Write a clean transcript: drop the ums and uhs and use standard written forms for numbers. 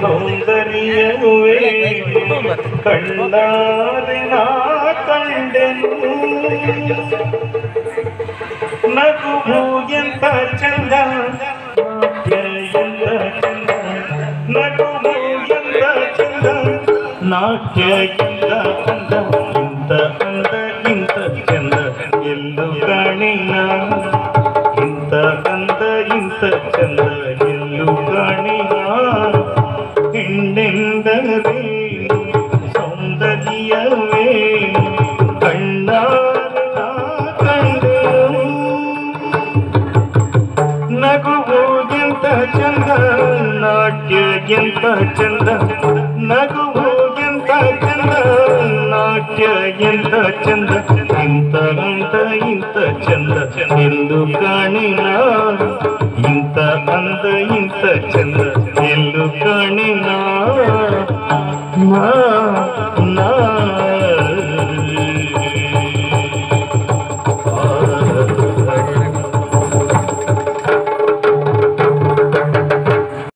ಸೌಂದರ್ಯವೇ ಕಣ್ಣಾರೆ ನಾ ಕಂಡೆನು ನಗುವು ಎಂತ ಚಂದ ನಗುವು ಎಂತ ಚಂದ ನಾಟ್ಯ ಎಂತ ಅಂದ ಇಂತ ಅಂದ ಇಂತ ಚಂದ ಎಲ್ಲೂ ಕಾಣಿನ ಇಂತ ಅಂದ ಇಂತ ಚಂದ ಎಲ್ಲೂ ಕಾಣಿನ ಹೆಣ್ಣೆಂದರೆ ಸೌಂದರ್ಯವೇ ಕಣ್ಣಾರೆ ನಾ ಕಂಡೆನು ನಗುವು ಎಂತ ಚಂದ ನಾಟ್ಯ ಎಂತ ಚಂದ ನಗುವು ಎಂತ ಚಂದ ನಾಟ್ಯ ಎಂತ ಚಂದ ಇಂತ ಅಂತ ಇಂತ ಚಂದ ಎಂದು ಕಾಣಿನ ಇಂತ ಅಂದ ಇಂತ ಚಂದ ಎಂದು ಕಾಣಿನ